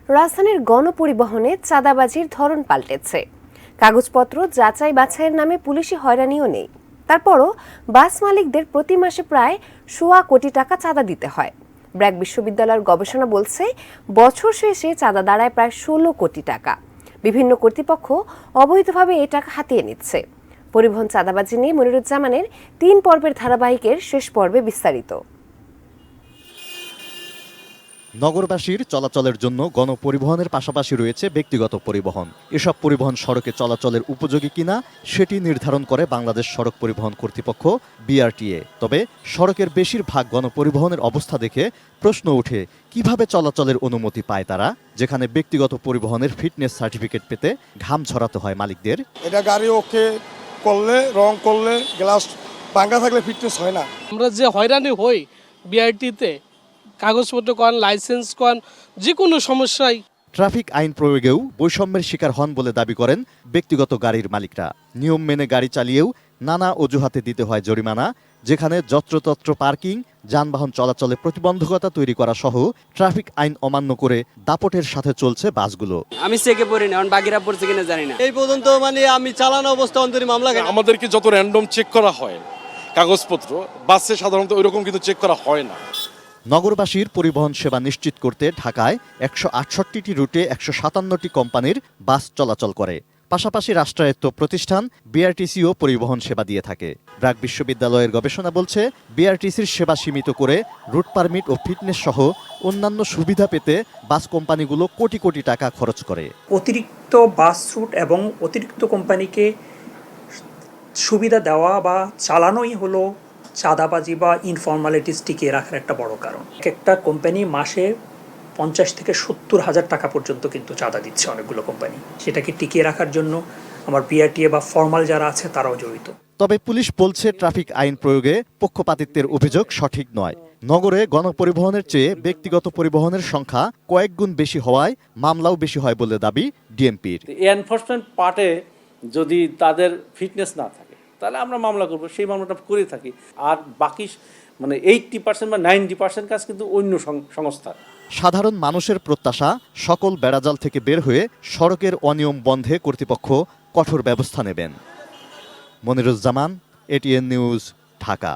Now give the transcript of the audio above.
রাজধানীর গণপরিবহনে চাঁদাবাজির ধরন পাল্টেছে। কাগজপত্র যাচাই বাছাইয়ের নামে পুলিশি হয়রানিও নেই। তারপরও বাস মালিকদের প্রতি মাসে প্রায় ১.৫ কোটি টাকা চাঁদা দিতে হয়। ব্র্যাক বিশ্ববিদ্যালয়ের গবেষণা বলছে, বছর শেষে চাঁদা দাঁড়ায় প্রায় ১৬ কোটি টাকা। বিভিন্ন কর্তৃপক্ষ অবৈধভাবে এই টাকা হাতিয়ে নিচ্ছে। পরিবহন চাঁদাবাজি নিয়ে মনিরুজ্জামানের ৩ পর্বের ধারাবাহিকের শেষ পর্বে বিস্তারিত। নগরবাসীর চলাচলের জন্য গণপরিবহনের পাশাপাশি রয়েছে ব্যক্তিগত পরিবহন। এসব পরিবহন সড়কে চলাচলের উপযোগী কিনা সেটি নির্ধারণ করে বাংলাদেশ সড়ক পরিবহন কর্তৃপক্ষ বিআরটিএ। তবে সড়কের বেশিরভাগ গণপরিবহনের অবস্থা দেখে প্রশ্ন ওঠে, কিভাবে চলাচলের অনুমতি পায় তারা, যেখানে ব্যক্তিগত পরিবহনের ফিটনেস সার্টিফিকেট পেতে ঘাম ঝরাতে হয় মালিকদের। এটা গাড়ি ওকে করলে, রং করলে, গ্লাস ভাঙা থাকলে ফিটনেস হয় না। আমরা যে হয়রানি হই বিআরটিতে, কাগজপত্র কন, লাইসেন্স কন, যে কোনো সমস্যায়। ট্রাফিক আইন প্রয়োগেও বৈষম্যের শিকার হন বলে দাবি করেন ব্যক্তিগত গাড়ির মালিকরা। নিয়ম মেনে গাড়ি চালিয়েও নানা অজুহাতে দিতে হয় জরিমানা, যেখানে যত্রতত্র পার্কিং, যানবাহন চলাচলে প্রতিবন্ধকতা তৈরি করা সহ ট্রাফিক আইন অমান্য করে দাপটের সাথে চলছে বাসগুলো। আমি চেকে পড়ি না, বাকিরা পড়ছে কিনা জানি না। এই পর্যন্ত আমি চালানো অবস্থা অন্তরী মামলা। আমাদেরকে যত র্যান্ডম চেক করা হয় কাগজপত্র, বাসে সাধারণত ওইরকম কিন্তু চেক করা হয় না। নগরবাসীর পরিবহন সেবা নিশ্চিত করতে ঢাকায় ১৬৮টি রুটে ১৫৭টি কোম্পানির বাস চলাচল করে। পাশাপাশি রাষ্ট্রায়ত্ত প্রতিষ্ঠান বিআরটিসিও পরিবহন সেবা দিয়ে থাকে। ব্র্যাক বিশ্ববিদ্যালয়ের গবেষণা বলছে, বিআরটিসির সেবা সীমিত করে রুট পারমিট ও ফিটনেস সহ অন্যান্য সুবিধা পেতে বাস কোম্পানিগুলো কোটি কোটি টাকা খরচ করে। অতিরিক্ত বাস রুট এবং অতিরিক্ত কোম্পানিকে সুবিধা দেওয়া বা চালানোই হলো চাঁদাবাজি বা ইনফর্মালিটিস টিকিয়ে রাখার একটা বড় কারণ। একটা কোম্পানি মাসে ৫০ থেকে ৭০ হাজার টাকা পর্যন্ত কিন্তু চাঁদা দিচ্ছে অনেকগুলো কোম্পানি। সেটাকে টিকিয়ে রাখার জন্য আমার বিআরটিএ বা ফর্মাল যারা আছে তারাও জড়িত। তবে পুলিশ বলছে, ট্রাফিক আইন প্রয়োগে পক্ষপাতিত্বের অভিযোগ সঠিক নয়। নগরে গণপরিবহনের চেয়ে ব্যক্তিগত পরিবহনের সংখ্যা কয়েক গুণ বেশি হওয়ায় মামলাও বেশি হয় বলে দাবি ডিএমপির। এনফোর্সমেন্ট পার্টে যদি তাদের ফিটনেস না থাকে তাহলে আমরা মামলা করব, সেই মামলাটা করে থাকি। আর বাকি 80% বা 90% কাজ কিন্তু অন্য সংস্থা। সাধারণ মানুষের প্রত্যাশা, সকল বেড়াজাল থেকে বের হয়ে সড়কের অনিয়ম বন্ধে কর্তৃপক্ষ কঠোর ব্যবস্থা নেবেন। Moniruzzaman, ATN news, Dhaka.